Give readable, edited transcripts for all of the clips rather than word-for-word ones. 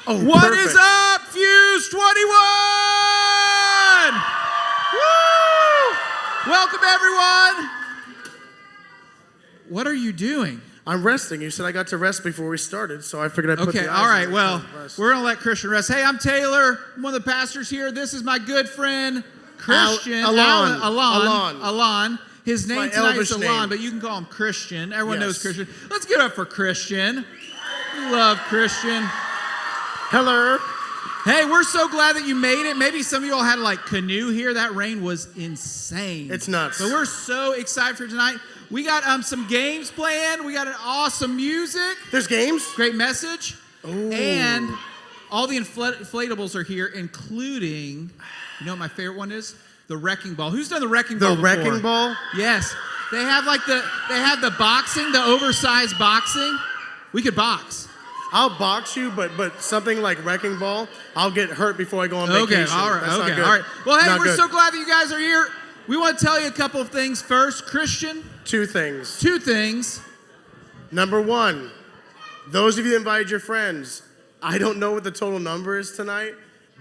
Oh, What perfect. is up, Fuse 21? Woo! Welcome, everyone. What are you doing? I'm resting. You said I got to rest before we started, so I figured I'd put Okay, the all eyes right. on Well, rest. we're going to let Christian rest. Hey, I'm Taylor. I'm one of the pastors here. This is my good friend, Christian. Alon. Alon. His name my tonight is elvish Alon, name. but you can call him Christian. Everyone knows Yes. Christian. Let's give it up for Christian. We love Christian. Hello. Hey, we're so glad that you made it. Maybe some of you all had like canoe here. That rain was insane. It's nuts. But we're so excited for tonight. We got some games planned. We got an awesome music. There's games? Great message. Ooh. And all the inflatables are here, including, you know what my favorite one is? The wrecking ball. Who's done the wrecking ball The before? wrecking ball? Yes. They have the boxing, the oversized boxing. We could box. I'll box you, but something like wrecking ball, I'll get hurt before I go on vacation. Okay, all right, That's not okay, good. all right. Well, hey, Not we're good. so glad that you guys are here. We want to tell you a couple of things first. Christian, Two things. 2 things. Number one, those of you that invited your friends, I don't know what the total number is tonight,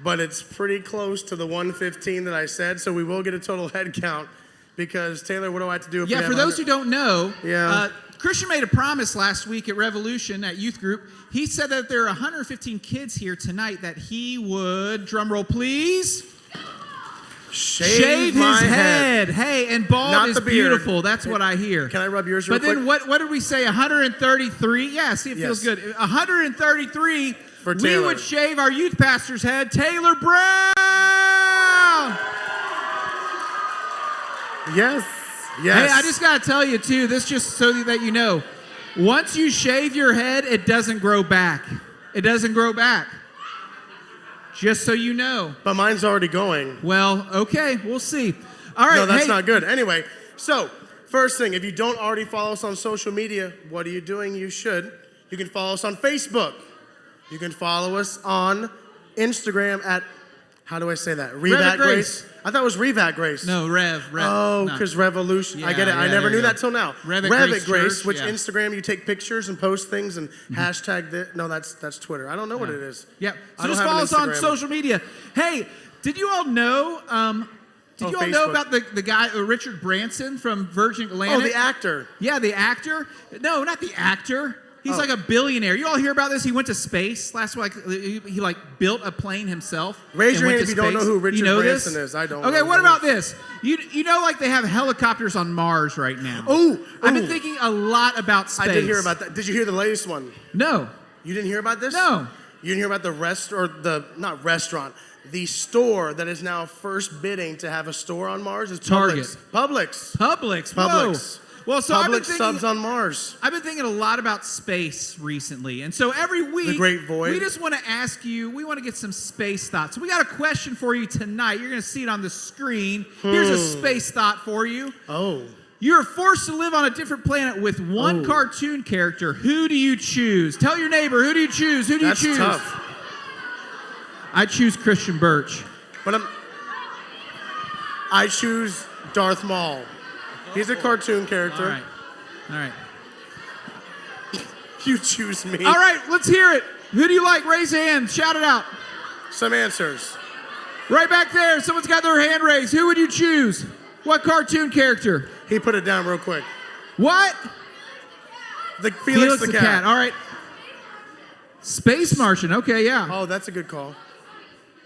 but it's pretty close to the 115 that I said, so we will get a total head count because, Taylor, what do I have to do? If we Yeah, have for those who 100? don't know, Yeah. Christian made a promise last week at Revolution at youth group. He said that there are 115 kids here tonight that he would, drum roll please, shave my his head. Hey, and bald Not is the beard. beautiful. That's what I hear. Can I rub yours real But then quick? what did we say? 133? Yeah, see, it feels Yes. good. 133, For we Taylor. would shave our youth pastor's head, Taylor Brown. Yes. Yes. Hey, I just got to tell you, too, this just so that you know, once you shave your head, it doesn't grow back. It doesn't grow back. Just so you know. But mine's already going. Well, okay, we'll see. All right, No, that's hey, not good. Anyway, so first thing, if you don't already follow us on social media, what are you doing? You should. You can follow us on Facebook. You can follow us on Instagram at, how do I say that? Revat Grace. I thought it was Revat Grace. No, Rev. Oh, no. because Revolution. I Yeah, get it. I yeah, never there knew you that go. till now. Rev at Grace, Grace Church, which yeah. Instagram you take pictures and post things and hashtag that. No, that's Twitter. I don't know what it is. Yeah, I so don't just have an follow us on Instagram. social media. Hey, did you all know, know Facebook. about the guy, Richard Branson from Virgin Oh, Atlantic? the actor. Yeah, the actor. No, not the actor. He's Oh. like a billionaire. You all hear about this? He went to space last week. He like built a plane himself. Raise and your went hand to if you don't space. know who Richard You know Branson this? is. I don't Okay, know what who about he is. this? You know, like they have helicopters on Mars right now. Ooh, I've been ooh. thinking a lot about space. I did hear about that. Did you hear the latest one? No. You didn't hear about this? No. You didn't hear about the store that is now first bidding to have a store on Mars is Target. Publix. Publix. Publix. Whoa. Well, so I've been Publix thinking, subs on Mars. I've been thinking a lot about space recently. And so every week, Great Void. we just want to ask you, we want to get some space thoughts. So we got a question for you tonight. You're going to see it on the screen. Here's a space thought for you. Oh. You are forced to live on a different planet with one cartoon character. Who do you choose? Tell your neighbor, who do you choose? Who do That's you choose? tough. I choose Christian Birch. But I choose Darth Maul. He's a cartoon character. All right. All right. You choose me. All right, let's hear it. Who do you like? Raise a hand. Shout it out. Some answers. Right back there. Someone's got their hand raised. Who would you choose? What cartoon character? He put it down real quick. What? The Felix the cat. All right. Space Martian. Okay, yeah. Oh, that's a good call.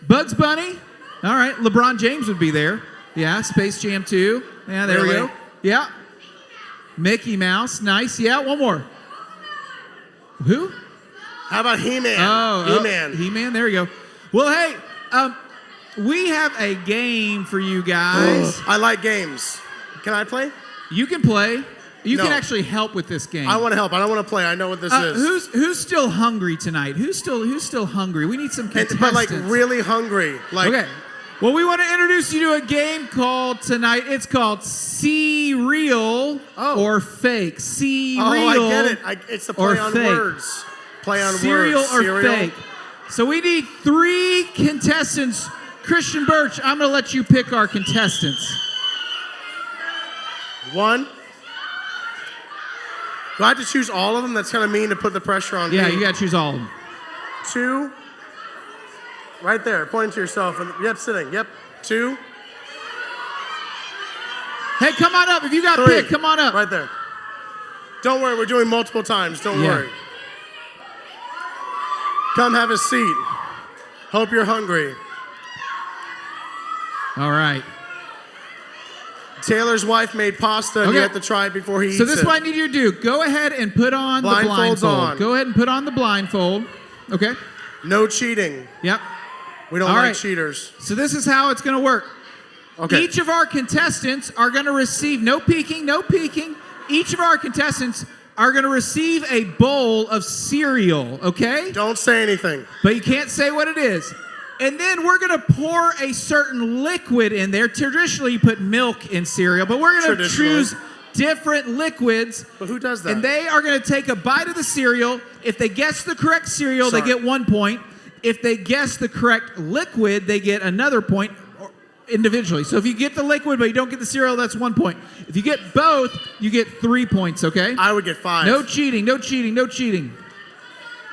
Bugs Bunny. All right. LeBron James would be there. Yeah. Space Jam 2. Yeah, there we Really? go. Yeah. Mickey Mouse. Nice. Yeah, one more. Who? How about He-Man? He-Man. He-Man. There you go. Well, hey, we have a game for you guys. I like games. Can I play? You can play. You No. can actually help with this game. I want to help. I don't want to play. I know what this is. Who's still hungry tonight? Who's still hungry? We need some contestants. But like really hungry. Like Okay. Well, we want to introduce you to a game called tonight. It's called See Real or Fake. See Oh, Real. I get it. It's the play or on fake. words. Play on Cereal words. or fake. So we need 3 contestants. Christian Birch, I'm going to let you pick our contestants. 1. Do I have to choose all of them? That's kind of mean to put the pressure on Yeah, me. you got to choose all of them. 2. Right there, pointing to yourself. And, yep, sitting. Yep. 2, Hey, come on up. If you got 3. picked, come on up. Right there. Don't worry, we're doing multiple times. Don't Yeah. worry. Come have a seat. Hope you're hungry. All right. Taylor's wife made pasta, and you have to try it before he eats So this it. is what I need you to do. Go ahead and put on the Blindfold's blindfold. on. Go ahead and put on the blindfold. Okay? No cheating. Yep. We don't All like right. cheaters. So this is how it's going to work. Okay. Each of our contestants are going to receive, no peeking, no peeking. Each of our contestants are going to receive a bowl of cereal, okay? Don't say anything. But you can't say what it is. And then we're going to pour a certain liquid in there. Traditionally, you put milk in cereal, but we're going to Traditionally. choose different liquids. But who does that? And they are going to take a bite of the cereal. If they guess the correct cereal, they Sorry. get 1 point. If they guess the correct liquid, they get another point individually. So if you get the liquid but you don't get the cereal, that's 1 point. If you get both, you get 3 points, okay? I would get 5. No cheating, no cheating, no cheating.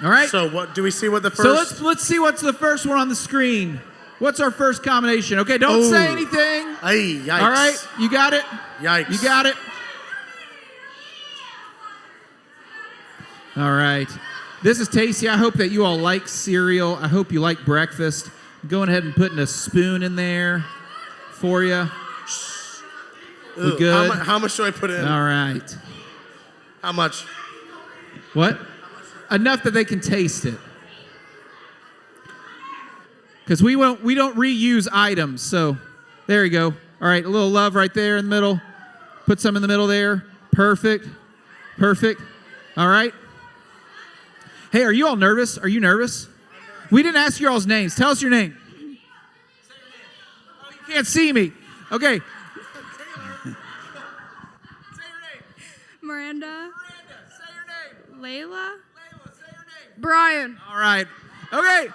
All right? So what? Do we see what the So first? let's see what's the first one on the screen. What's our first combination? Okay, don't say Ooh. anything. Ay, yikes. All right, you got it? Yikes. You got it? All right. This is tasty. I hope that you all like cereal. I hope you like breakfast. I'm going ahead and putting a spoon in there for you. We Ooh, good? How much do I put in? All right. How much? What? Enough that they can taste it. Because we don't reuse items. So there you go. All right, a little love right there in the middle. Put some in the middle there. Perfect. Perfect. All right. Hey, are you all nervous? Are you nervous? We didn't ask you all's names. Tell us your name. Say your name. Oh, you can't see me. Okay. Say your name. Miranda. Miranda, say your name. Layla. Layla, say your name. Brian. All right. Okay.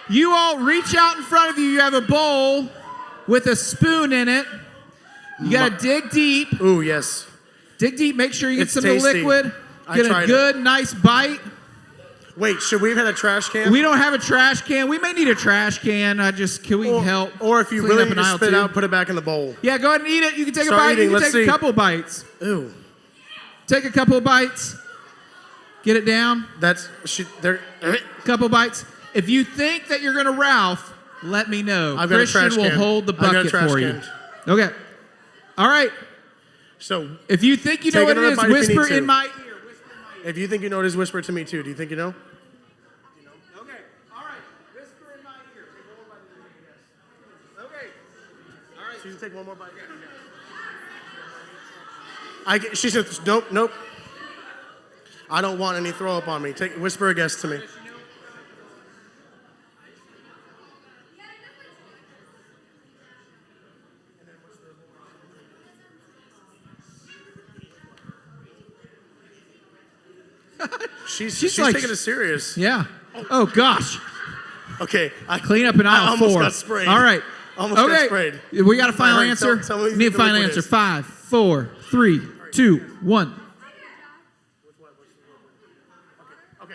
You all reach out in front of you. You have a bowl with a spoon in it. You got to dig deep. Ooh, yes. Dig deep. Make sure you get It's some of the tasty. liquid. I Get a tried it. good, nice bite. Wait, should we have had a trash can? We don't have a trash can. We may need a trash can. Can we help? Or if you clean really up need an to aisle spit two? out, put it back in the bowl. Yeah, go ahead and eat it. You can take Start a bite. eating. You can Let's take see. a couple bites. Ooh, Take a couple of bites. Get it down. they're. Couple bites. If you think that you're going to Ralph, let me know. I've got a Christian trash will can. hold the I've got a bucket trash for can. you. Okay. All right. So, If you think you know Take what it another is, bite if you need whisper to. in my ear. Whisper in my ear. if you think you know it is, whisper it to me too. Do you think you know? Okay. All right. Whisper in my ear. Take one more bite of the ear. Okay. All right. So you can take one more bite. She said, nope, nope. I don't want any throw up on me. Whisper a guess to me. She's like- taking it serious. Yeah. Oh gosh. Okay. Clean up in I aisle almost 4. got sprayed. All right. Almost got okay. sprayed. We got a final All right, answer. tell me what you Need a think the final liquid answer. is. 5, 4, 3, 2, 1. Okay.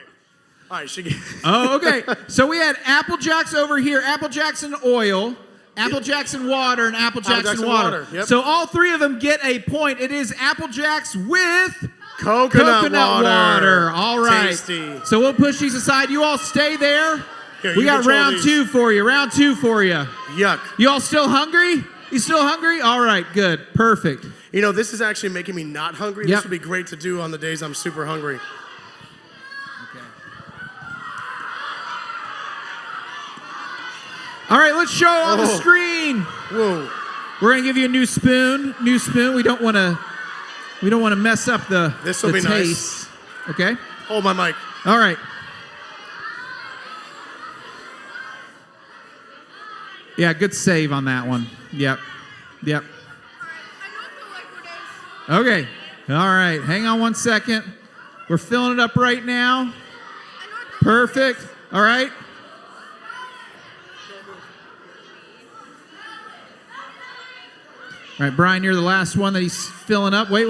All right. Oh, okay. So we had Apple Jacks over here, Apple Jacks and oil, Apple Jacks and water, and Apple Jacks Jacks and and water. water, yep. So all three of them get a point. It is Apple Jacks with Coconut water. All right. Tasty. So we'll push these aside. You all stay there. Here, We you got control round these. 2 for you. Round 2 for you. Yuck. You all still hungry? You still hungry? All right, good. Perfect. You know, this is actually making me not hungry. Yep. This would be great to do on the days I'm super hungry. All right, let's show on the Oh. screen. Whoa. We're gonna give you a new spoon. New spoon. We don't want to mess up the This'll the be nice. taste. Okay. Hold my mic. All right. Yeah, good save on that one. Yep. Yep. Okay. All right. Hang on 1 second. We're filling it up right now. Perfect. All right. All right, Brian, you're the last one that he's filling up. Wait.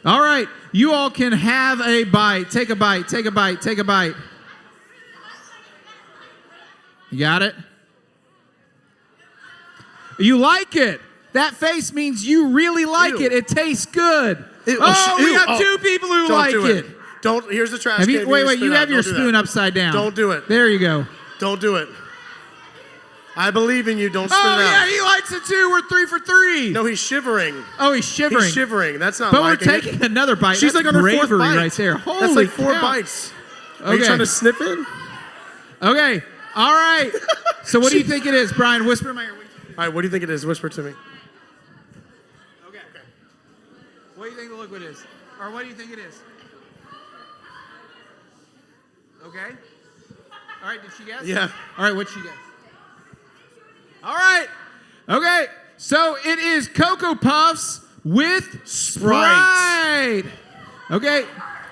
All right. You all can have a bite. Take a bite. Take a bite. Take a bite. You got it? You like it. That face means you really like Ew. it. It tastes good. Ew. Oh, we Ew. got two people who Don't like do it. Don't. Here's the trash Have can. you, wait, you have your Don't do spoon that. upside down. Don't do it. There you go. Don't do it. I believe in you. Don't spin Oh, it yeah, out. he likes it too. We're 3 for 3. No, he's shivering. Oh, he's shivering. He's shivering. That's not But we're liking taking it. another bite. She's That's like on her fourth bravery bite. right there. Holy That's like 4 cow. bites. Are you Okay. trying to sniff it? Okay. All right. So what do you think it is, Brian? Whisper in my ear. All right, what do you think it is? Whisper to me. Okay. What do you think the liquid is? Or what do you think it is? Okay. All right, did she guess? Yeah. All right, what'd she guess? All right. Okay. So it is Cocoa Puffs with Sprite. Okay.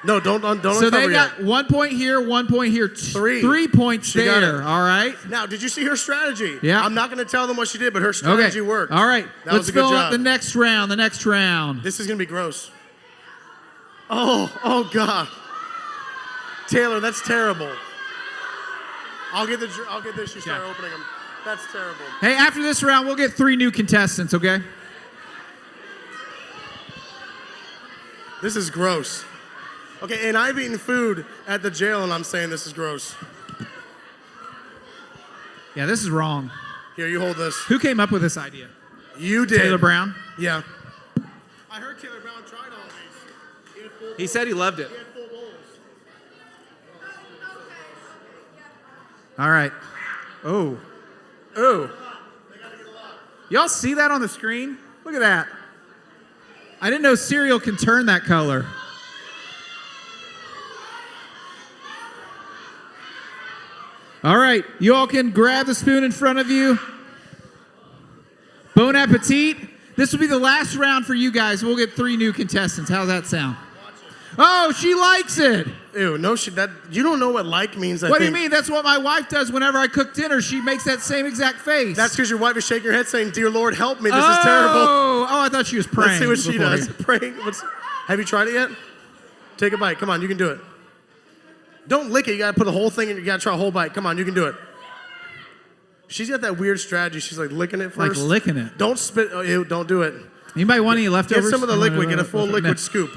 No, don't So uncover they yet. got 1 point here, 1 point here, 3. points She got there. it. All right. Now, did you see her strategy? Yeah. I'm not going to tell them what she did, but her Okay. strategy worked. All right. That Let's was a good fill job. up the next round. The next round. This is going to be gross. Oh God. Taylor, that's terrible. I'll get this. You start Yeah. opening them. That's terrible. Hey, after this round, we'll get 3 new contestants. Okay. This is gross. Okay, and I've eaten food at the jail, and I'm saying this is gross. Yeah, this is wrong. Here, you hold this. Who came up with this idea? You did. Taylor Brown. Yeah. I heard Taylor Brown tried all these. He had full He said he loved it. He had full bowls. All right. Oh. Oh. Y'all see that on the screen? Look at that. I didn't know cereal can turn that color. All right. You all can grab the spoon in front of you. Bon appetit. This will be the last round for you guys. We'll get 3 new contestants. How's that sound? Oh, she likes it. Ew, no shit. That you don't know what like means. What do you mean? That's what my wife does whenever I cook dinner. She makes that same exact face. That's because your wife is shaking her head, saying, "Dear Lord, help me. This is terrible." Oh, I thought she was praying. Let's see what she before does. you- Praying. Have you tried it yet? Take a bite. Come on, you can do it. Don't lick it. You gotta put the whole thing in. You gotta try a whole bite. Come on, you can do it. She's got that weird strategy. She's like licking it Like first. licking it. Don't spit. Oh, ew, don't do it. Anybody want any leftovers? Get some of the liquid. Get a full liquid scoop.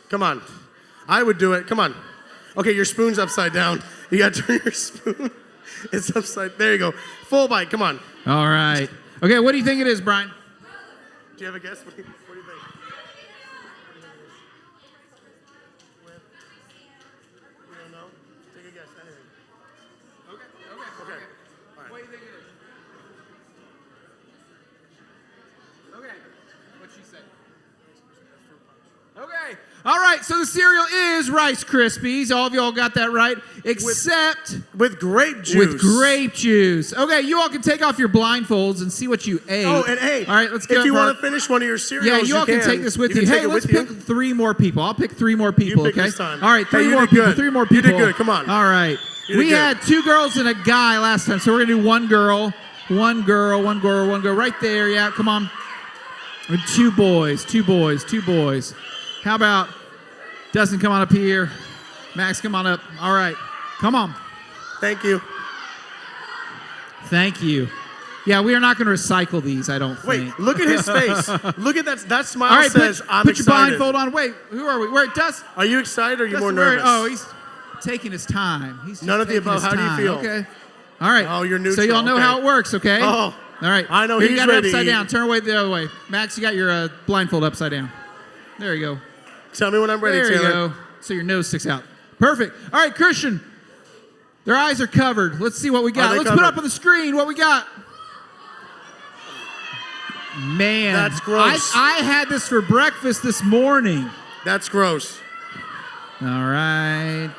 Come on. I would do it. Come on. Okay, your spoon's upside down. You gotta turn your spoon. It's upside. There you go. Full bite. Come on. All right. Okay, what do you think it is, Brian? Do you have a guess? What do you think? You don't know? Take a guess. Anything. Okay. All right. What do you think it is? Okay. What'd she say? Okay. All right, so the cereal is Rice Krispies. All of y'all got that right, except With grape juice. with grape juice. Okay, you all can take off your blindfolds and see what you ate. Oh, and hey. All right, let's go. If you for our- want to finish one of your cereals, Yeah, you all can take this with you. can take Hey, it let's with you. pick 3 more people. I'll pick 3 more people, You pick okay? this time. All right, Hey, 3 you more did people. good. 3 more You people. did good. Come on. All right. You did We good. had 2 girls and a guy last time, so we're going to do 1 girl, 1 girl, 1 girl, 1 girl. Right there, yeah, come on. And 2 boys, 2 boys, 2 boys. How about Dustin, come on up here. Max, come on up. All right. Come on. Thank you. Thank you. Yeah, we are not going to recycle these, I don't Wait, think. look at his face. Look at that. That smile All right, says, I'm put your excited. blindfold on. Wait, who are we? Where Dustin? Are you excited or are you more Dustin, where- nervous? Oh, he's taking his time. He's just None of the taking above. his How do you time. feel? Okay. All right. Oh, you're So neutral. y'all know Okay. how it works, okay? Oh, All right. I know Here, he's you got ready. it upside down. Turn away the other way. Max, you got your blindfold upside down. There you go. Tell me when I'm ready, There you Taylor. go. So your nose sticks out. Perfect. All right, Christian. Their eyes are covered. Let's see what we got. they Let's put covered? up on the screen what we got. Man, That's gross. I had this for breakfast this morning. That's gross. All right.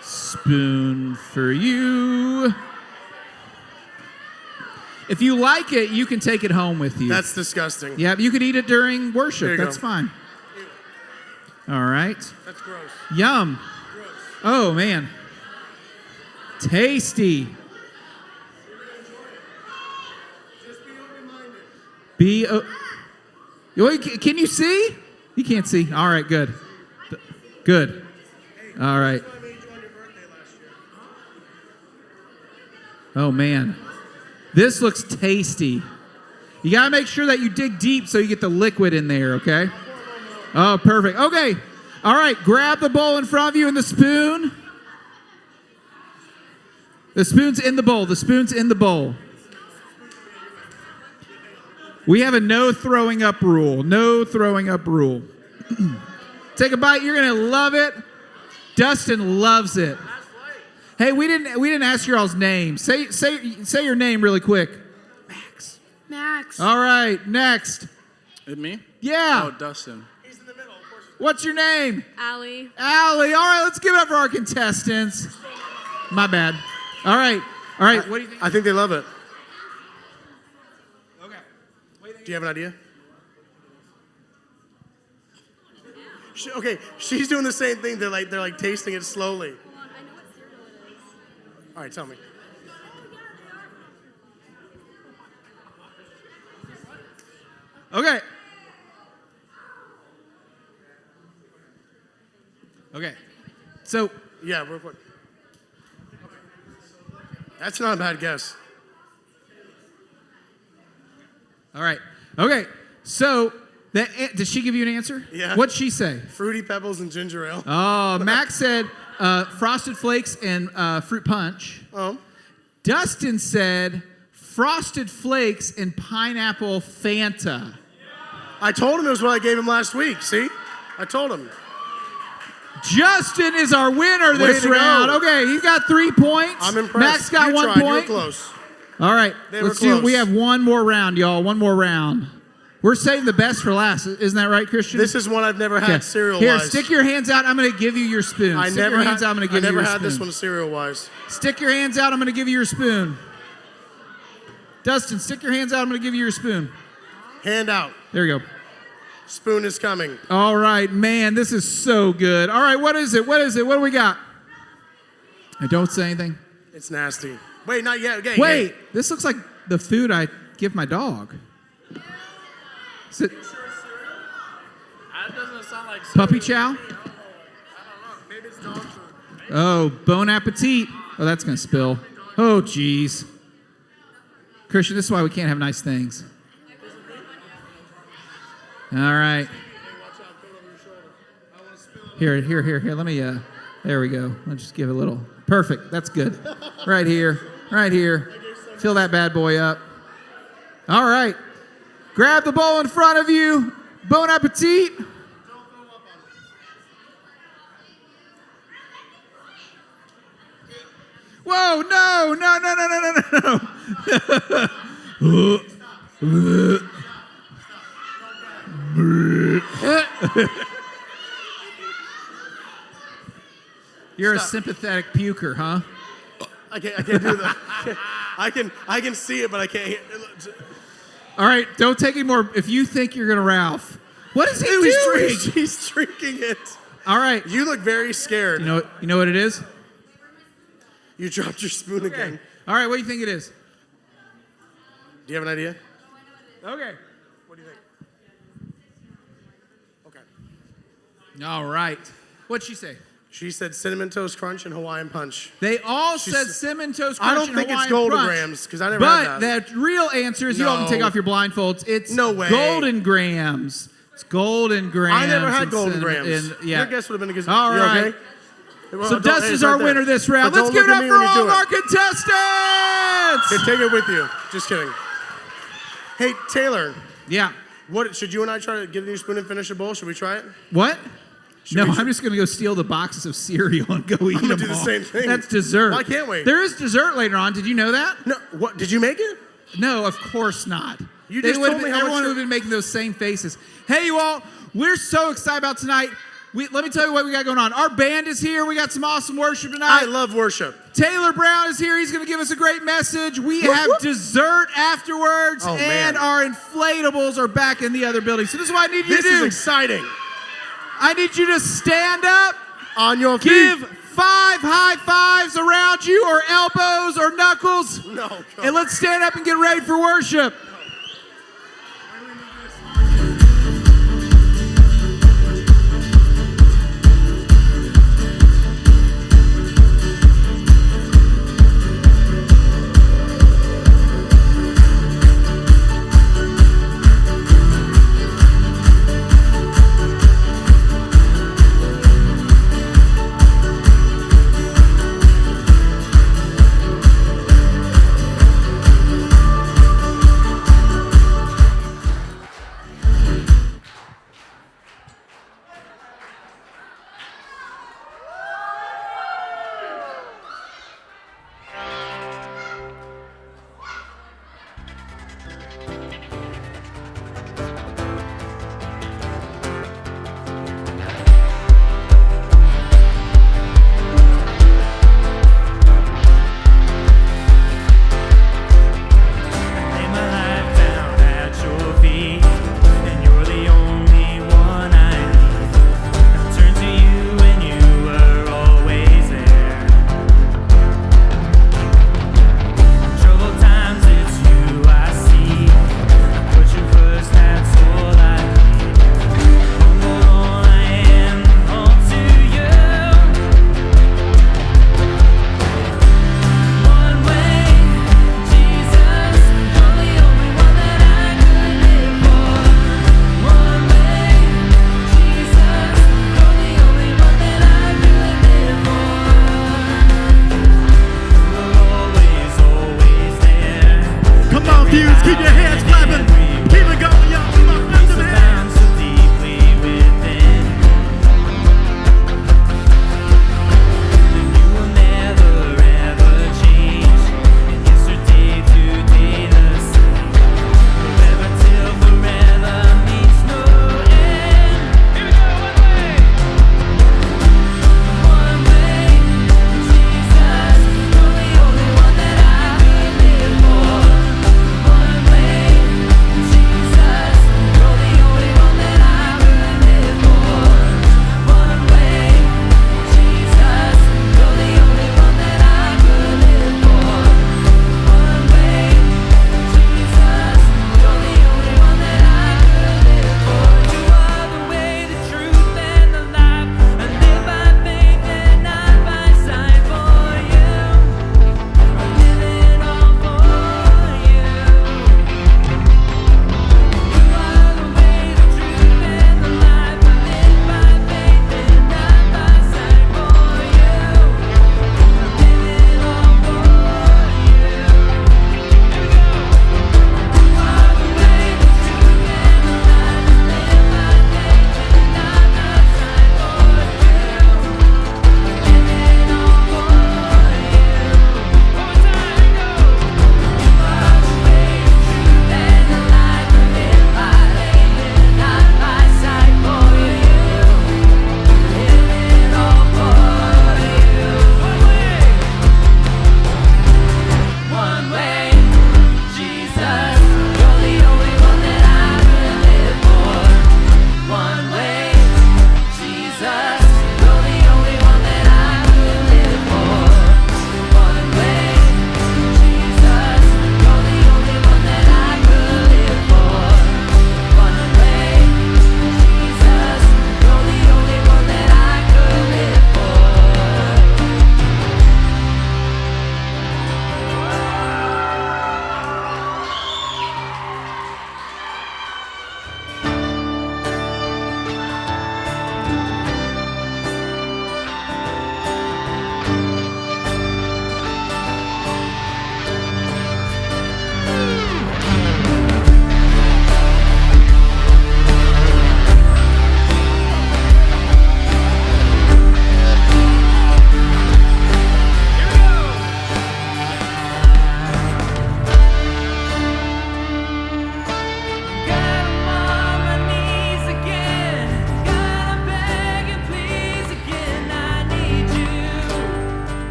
Spoon for you. If you like it, you can take it home with you. That's disgusting. Yeah, you could eat it during worship. There you That's go. fine. All right. That's gross. Yum. Gross. Oh, man. Tasty. Just be open-minded. Be. Can you see? You can't see. All right, good. Good. All right. That's what I made you on your birthday last year. Oh, man. This looks tasty. You got to make sure that you dig deep so you get the liquid in there, okay? Oh, perfect. Okay. All right. Grab the bowl in front of you and the spoon. The spoon's in the bowl. The spoon's in the bowl. We have a no throwing up rule. No throwing up rule. Take a bite. You're going to love it. Dustin loves it. Hey, we didn't ask your all's name. Say your name really quick. Max. All right, next. It me? Yeah. Oh, Dustin. He's in the middle, of course. What's your name? Allie. Allie. All right, let's give it up for our contestants. My bad. All right. What do you think? I think they love it. Okay. Do you have an idea? Okay, she's doing the same thing. They're like tasting it slowly. All right, tell me. Okay. Okay. So, Yeah, real quick. That's not a bad guess. all right. Okay. So, did she give you an answer? Yeah. What'd she say? Fruity Pebbles and ginger ale. Oh, Max said Frosted Flakes and fruit punch. Oh. Dustin said Frosted Flakes and pineapple Fanta. I told him it was what I gave him last week. See? I told him. Justin is our winner Way this to round. go. Okay, he's got 3 points. I'm impressed. Max got you 1 tried. You were point. close. All right, They were let's do. We close. have one more round, y'all. One more round. We're saving the best for last. Isn't that right, Christian? This is one I've never had Okay. cereal Here, wise. stick your hands out. I'm going to give you your spoon. I Stick never your had, hands out. I'm going to I give you never your had spoon. this one cereal wise. Stick your hands out. I'm going to give you your spoon. Dustin, stick your hands out. I'm going to give you your spoon. Hand out. There you go. Spoon is coming. All right, man, this is so good. All right, what is it? What is it? What do we got? I don't say anything. It's nasty. Wait, not yet. Okay, Wait, this looks like the food I give my dog. Is it That doesn't sound like puppy chow? Maybe it's dog food. Oh, Bon Appetit. Oh, that's going to spill. Oh, jeez. Christian, this is why we can't have nice things. All right. Here. Let me, there we go. Let's just give it a little. Perfect. That's good. Right here. Fill that bad boy up. All right. Grab the bowl in front of you. Bon appetit. Whoa, no. You're a sympathetic puker, huh? I can't do that. I can see it, but I can't hear it. All right, don't take any more. If you think you're going to Ralph. What is he doing? He's drinking it. All right. You look very scared. You know what it is? You dropped your spoon again. All right, what do you think it is? Do you have an idea? Okay. What do you think? Okay. All right. What'd she say? She said Cinnamon Toast Crunch and Hawaiian Punch. They all She said said- Cinnamon Toast Crunch I don't and think it's Hawaiian Golden Crunch. Grams because I never had But that. the real answer is you all can No. take off your blindfolds. It's No way. Golden Grams. It's Golden Grams. I never had and Golden cinnamon- Grams. and- yeah. Your guess would have been a good. All you right. okay? Well, So don't- Dustin's it's our right there. winner this round. But Let's don't give it look up at me for when you all do of it. our contestants. Here, take it with you. Just kidding. Hey, Taylor, Yeah. what should you and I try to get a new spoon and finish a bowl? Should we try it? What? No, we- I'm just going to go steal the boxes of cereal and go eat gonna them do the all. same thing. That's dessert. Why can't we? There is dessert later on. Did you know that? No. What? Did you make it? No, of course not. You They just would told have me been, how much everyone would you're- have been making those same faces. Hey, you all, we're so excited about tonight. Let me tell you what we got going on. Our band is here. We got some awesome worship tonight. I love worship. Taylor Brown is here. He's going to give us a great message. We have whoop. dessert afterwards, Oh, and man. our inflatables are back in the other building. So this is what I need you This to do. is exciting. I need you to stand up, On your feet. give 5 high fives around you, or elbows, or knuckles, No. and let's stand up and get ready for worship.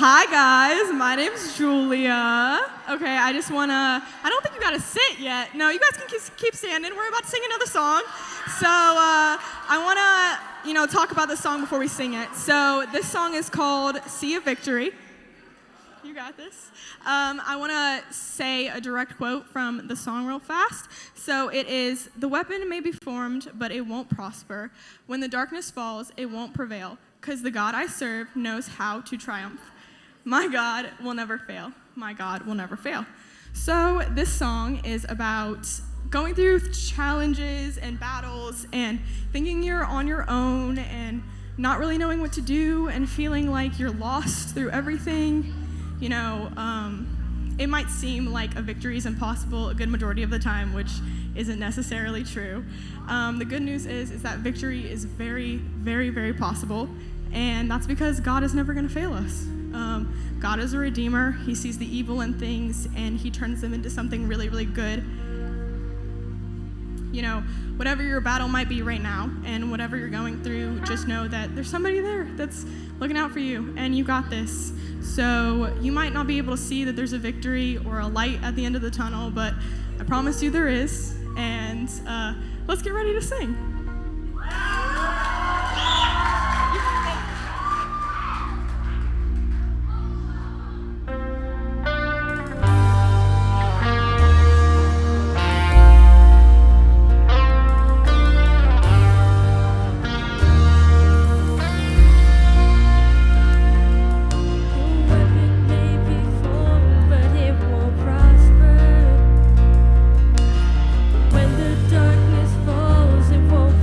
Hi guys, my name's Julia. Okay, I don't think you gotta sit yet. No, you guys can keep standing. We're about to sing another song. So I wanna, talk about this song before we sing it. So this song is called Sea of Victory. You got this. I wanna say a direct quote from the song real fast. So it is, "The weapon may be formed, but it won't prosper. When the darkness falls, it won't prevail, 'cause the God I serve knows how to triumph. My God will never fail. My God will never fail." So this song is about going through challenges and battles and thinking you're on your own and not really knowing what to do and feeling like you're lost through everything. It might seem like a victory is impossible a good majority of the time, which isn't necessarily true. The good news is that victory is very, very, very possible, and that's because God is never going to fail us. God is a redeemer. He sees the evil in things, and he turns them into something really, really good. Whatever your battle might be right now, and whatever you're going through, just know that there's somebody there that's looking out for you, and you got this. So you might not be able to see that there's a victory or a light at the end of the tunnel, but I promise you there is, and let's get ready to sing. When the darkness falls, it won't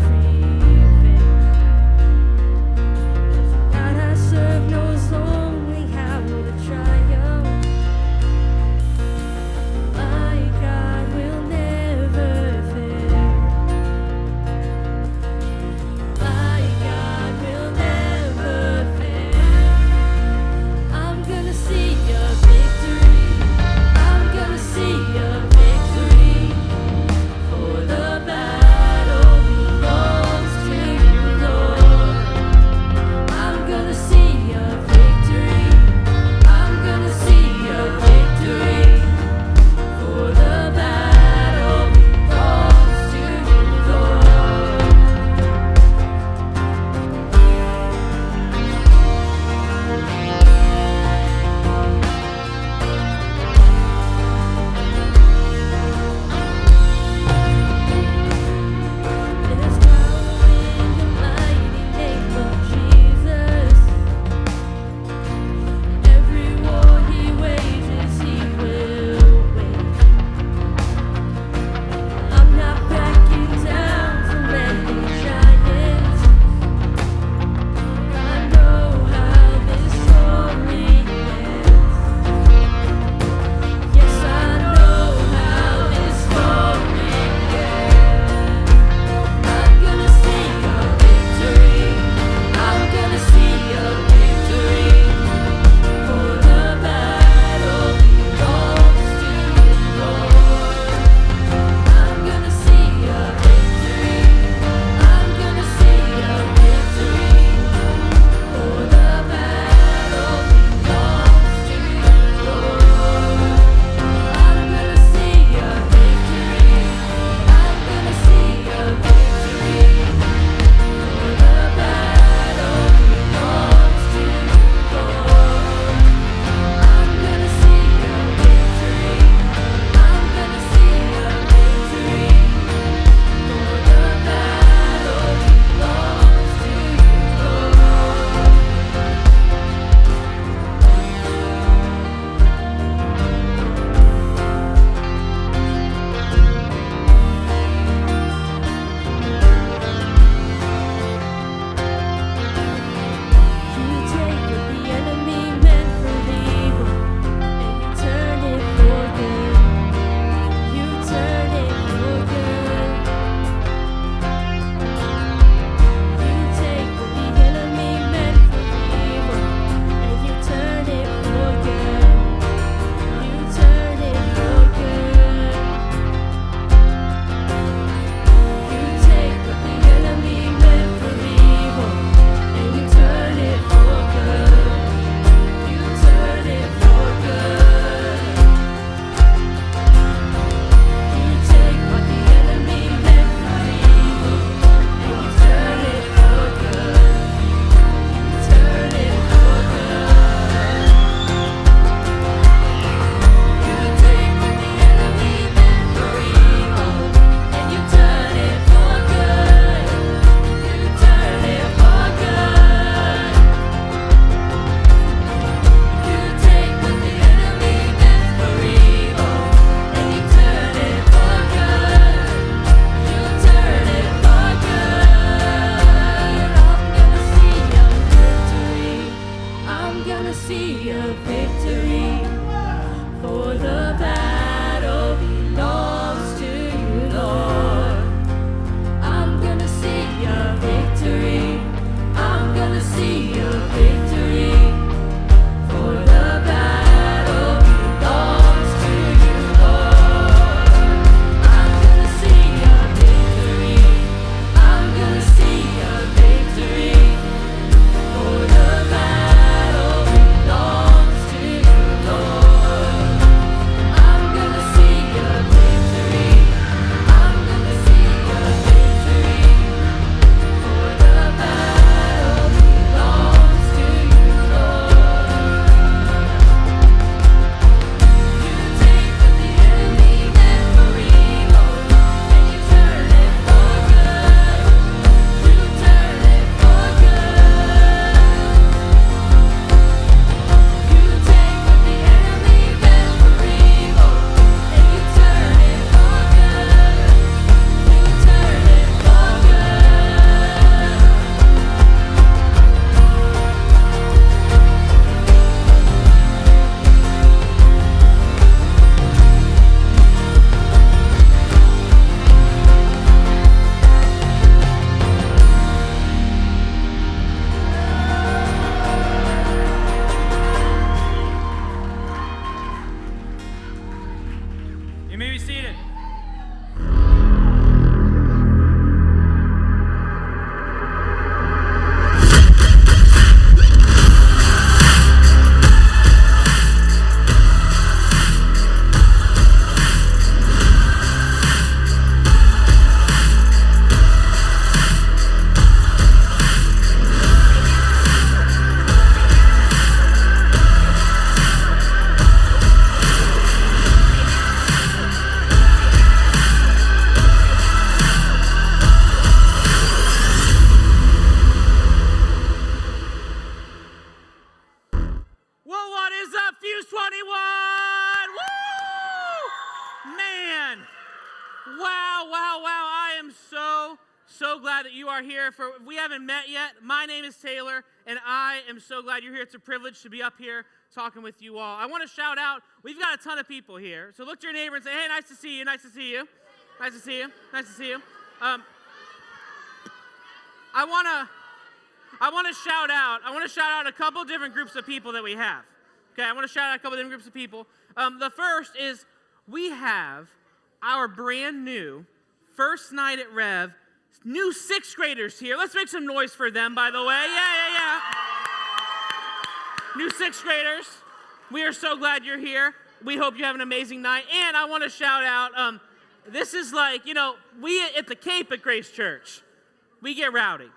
victory, for the battle belongs to you, Lord. I'm gonna see a victory. I'm gonna see a victory, for the battle belongs to you, Lord. I'm gonna see a victory. I'm gonna see a victory, for the battle belongs to you, Lord. I'm gonna see a victory. I'm gonna see a victory, for the battle belongs to you, Lord. You take what the enemy meant for evil, and you turn it for good. You turn it for good. You take what the enemy meant for evil, and you turn it for good. You turn it for good. You may be seated. Well, what is up, Fuse 21? Woo! Man. Wow, wow, wow. I am so glad that you are here. If we haven't met yet, my name is Taylor, and I am so glad you're here. It's a privilege to be up here talking with you all. I want to shout out, we've got a ton of people here. So look to your neighbor and say, hey, nice to see you, nice to see you. Nice to see you, nice to see you. I want to shout out a couple different groups of people that we have. Okay, I want to shout out a couple different groups of people. The first is we have our brand new first night at Rev, new 6th graders here. Let's make some noise for them, by the way. Yeah. New 6th graders. We are so glad you're here. We hope you have an amazing night. And I want to shout out, this is like, we at the Cape at Grace Church, we get rowdy.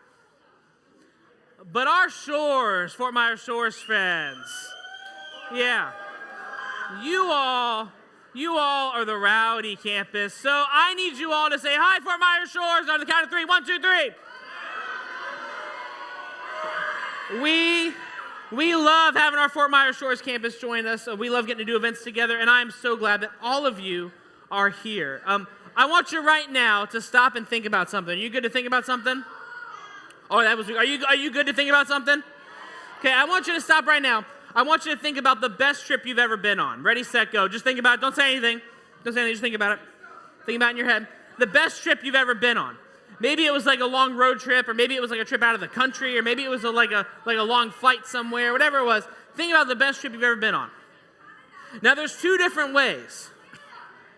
But our Shores, Fort Myers Shores friends, yeah, you all are the rowdy campus. So I need you all to say hi, Fort Myers Shores, on the count of 3. 1, 2, 3. We love having our Fort Myers Shores campus join us. We love getting to do events together, and I'm so glad that all of you are here. I want you right now to stop and think about something. Are you good to think about something? Oh, that was. Are you good to think about something? Okay, I want you to stop right now. I want you to think about the best trip you've ever been on. Ready, set, go. Just think about it. Don't say anything. Don't say anything. Just think about it. Think about it in your head. The best trip you've ever been on. Maybe it was like a long road trip, or maybe it was like a trip out of the country, or maybe it was like a long flight somewhere, whatever it was. Think about the best trip you've ever been on. Now, there's two different ways.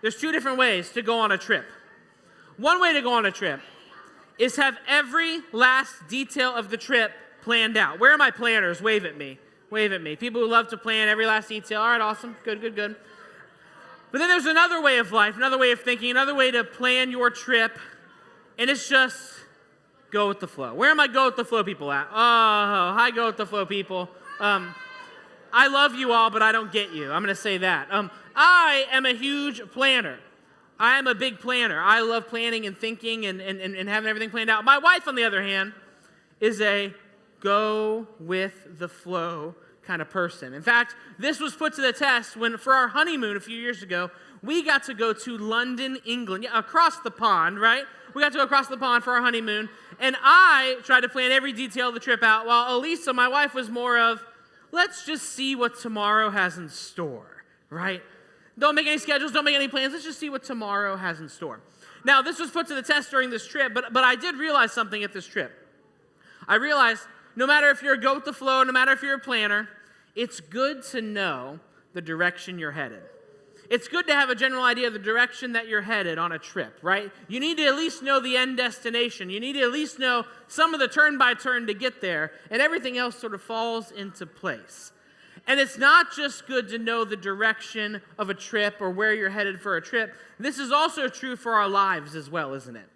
There's two different ways to go on a trip. One way to go on a trip is have every last detail of the trip planned out. Where are my planners? Wave at me. Wave at me. People who love to plan every last detail. All right, awesome. Good. But then there's another way of life, another way of thinking, another way to plan your trip, and it's just go with the flow. Where are my go with the flow people at? Oh, hi, go with the flow people. I love you all, but I don't get you. I'm going to say that. I am a huge planner. I am a big planner. I love planning and thinking and having everything planned out. My wife, on the other hand, is a go with the flow kind of person. In fact, this was put to the test when, for our honeymoon a few years ago, we got to go to London, England, across the pond, right? We got to go across the pond for our honeymoon, and I tried to plan every detail of the trip out, while Elisa, my wife, was more of, let's just see what tomorrow has in store, right? Don't make any schedules, don't make any plans. Let's just see what tomorrow has in store. Now, this was put to the test during this trip, but I did realize something at this trip. I realized no matter if you're a go with the flow, no matter if you're a planner, it's good to know the direction you're headed. It's good to have a general idea of the direction that you're headed on a trip, right? You need to at least know the end destination. You need to at least know some of the turn by turn to get there, and everything else sort of falls into place. And it's not just good to know the direction of a trip or where you're headed for a trip. This is also true for our lives as well, isn't it?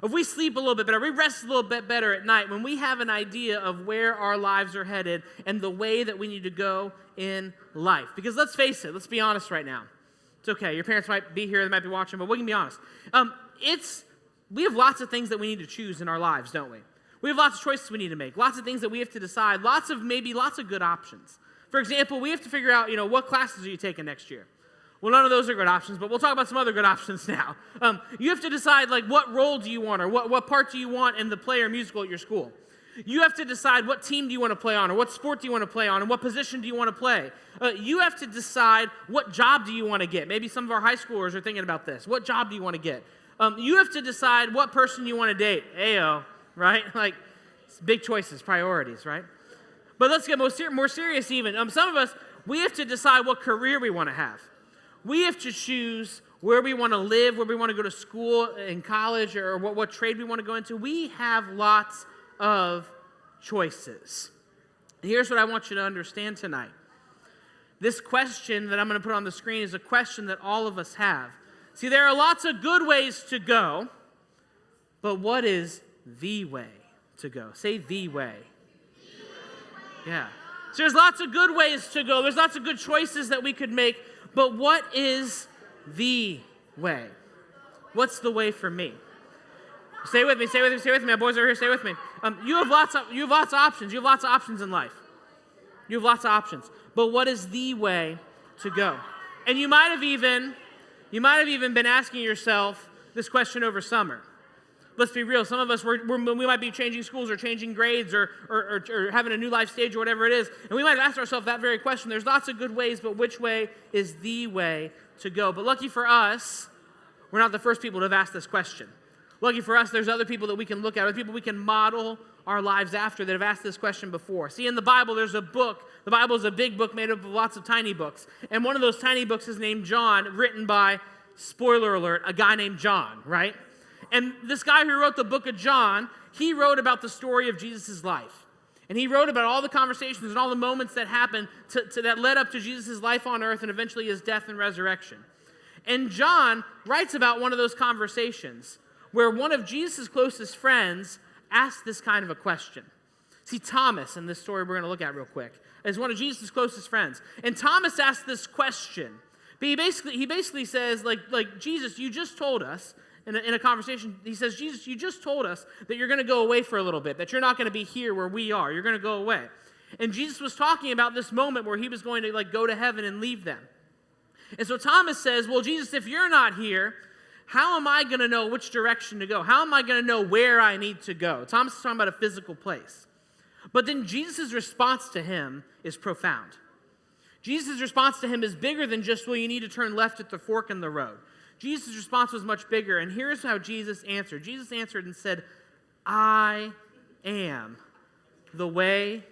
If we sleep a little bit better, we rest a little bit better at night, when we have an idea of where our lives are headed and the way that we need to go in life. Because let's face it, let's be honest right now. It's okay. Your parents might be here, they might be watching, but we can be honest. We have lots of things that we need to choose in our lives, don't we? We have lots of choices we need to make, lots of things that we have to decide, lots of good options. For example, we have to figure out, what classes are you taking next year? Well, none of those are good options, but we'll talk about some other good options now. You have to decide, what role do you want, or what part do you want in the play or musical at your school? You have to decide what team do you want to play on, or what sport do you want to play on, and what position do you want to play. You have to decide what job do you want to get. Maybe some of our high schoolers are thinking about this. What job do you want to get? You have to decide what person you want to date. Ayo, right? Big choices, priorities, right? But let's get more serious even. Some of us, we have to decide what career we want to have. We have to choose where we want to live, where we want to go to school, in college, or what trade we want to go into. We have lots of choices. And here's what I want you to understand tonight. This question that I'm going to put on the screen is a question that all of us have. See, there are lots of good ways to go, but what is the way to go? Say the way. Yeah. So there's lots of good ways to go. There's lots of good choices that we could make, but what is the way? What's the way for me? Stay with me, stay with me, stay with me. My boys are here, stay with me. You have lots of options. You have lots of options in life. You have lots of options. But what is the way to go? And you might have even been asking yourself this question over summer. Let's be real. Some of us, we might be changing schools or changing grades or having a new life stage or whatever it is. And we might ask ourselves that very question. There's lots of good ways, but which way is the way to go? But lucky for us, we're not the first people to have asked this question. Lucky for us, there's other people that we can look at, other people we can model our lives after that have asked this question before. See, in the Bible, there's a book. The Bible is a big book made up of lots of tiny books. And one of those tiny books is named John, written by, spoiler alert, a guy named John, right? And this guy who wrote the book of John, he wrote about the story of Jesus' life. And he wrote about all the conversations and all the moments that happened that led up to Jesus' life on earth and eventually his death and resurrection. And John writes about one of those conversations where one of Jesus' closest friends asked this kind of a question. See, Thomas, in this story we're going to look at real quick, is one of Jesus' closest friends. And Thomas asked this question. But he basically says, like Jesus, you just told us, in a conversation, he says, Jesus, you just told us that you're going to go away for a little bit, that you're not going to be here where we are. You're going to go away. And Jesus was talking about this moment where he was going to go to heaven and leave them. And so Thomas says, well, Jesus, if you're not here, how am I going to know which direction to go? How am I going to know where I need to go? Thomas is talking about a physical place. But then Jesus' response to him is profound. Jesus' response to him is bigger than just, well, you need to turn left at the fork in the road. Jesus' response was much bigger, and here's how Jesus answered. Jesus answered and said, I am the way,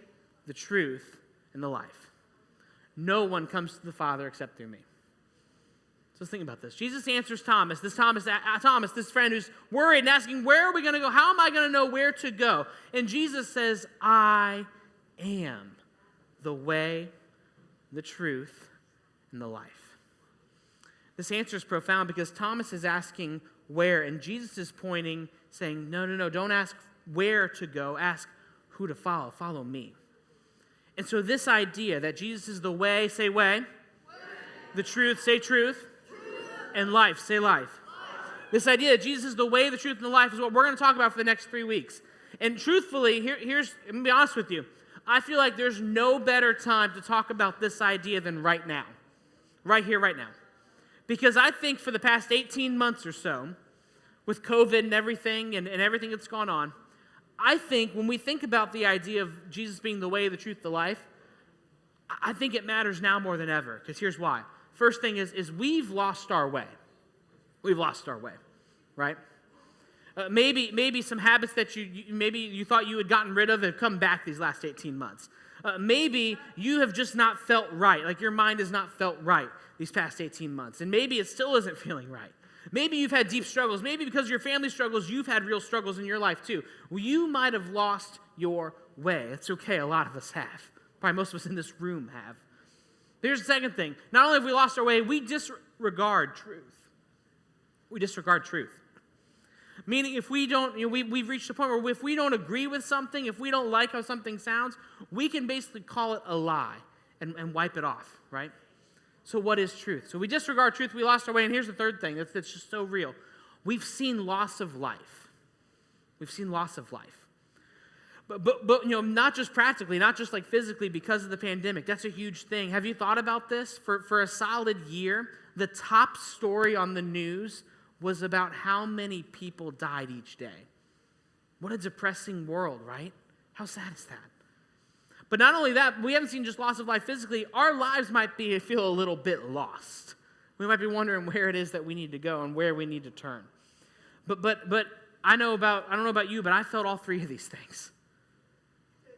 the truth, and the life. No one comes to the Father except through me. So let's think about this. Jesus answers Thomas, this friend who's worried and asking, where are we going to go? How am I going to know where to go? And Jesus says, I am the way, the truth, and the life. This answer is profound because Thomas is asking where, and Jesus is pointing, saying, no, don't ask where to go, ask who to follow. Follow me. And so this idea that Jesus is the way, say way. The truth, say truth. And life, say life. This idea that Jesus is the way, the truth, and the life is what we're going to talk about for the next 3 weeks. And truthfully, here's, I'm going to be honest with you. I feel like there's no better time to talk about this idea than right now. Right here, right now. Because I think for the past 18 months or so, with COVID and everything and everything that's gone on, I think when we think about the idea of Jesus being the way, the truth, the life, I think it matters now more than ever, because here's why. First thing is we've lost our way. We've lost our way, right? Maybe some habits that maybe you thought you had gotten rid of have come back these last 18 months. Maybe you have just not felt right, like your mind has not felt right these past 18 months, and maybe it still isn't feeling right. Maybe you've had deep struggles. Maybe because of your family struggles, you've had real struggles in your life too. Well, you might have lost your way. It's okay, a lot of us have. Probably most of us in this room have. Here's the second thing. Not only have we lost our way, we disregard truth. We disregard truth. Meaning if we don't, we've reached a point where if we don't agree with something, if we don't like how something sounds, we can basically call it a lie and wipe it off, right? So what is truth? So we disregard truth, we lost our way, and here's the third thing that's just so real. We've seen loss of life. We've seen loss of life. But not just practically, not just like physically because of the pandemic. That's a huge thing. Have you thought about this? For a solid year, the top story on the news was about how many people died each day. What a depressing world, right? How sad is that? But not only that, we haven't seen just loss of life physically. Our lives might feel a little bit lost. We might be wondering where it is that we need to go and where we need to turn. But I don't know about you, but I felt all three of these things.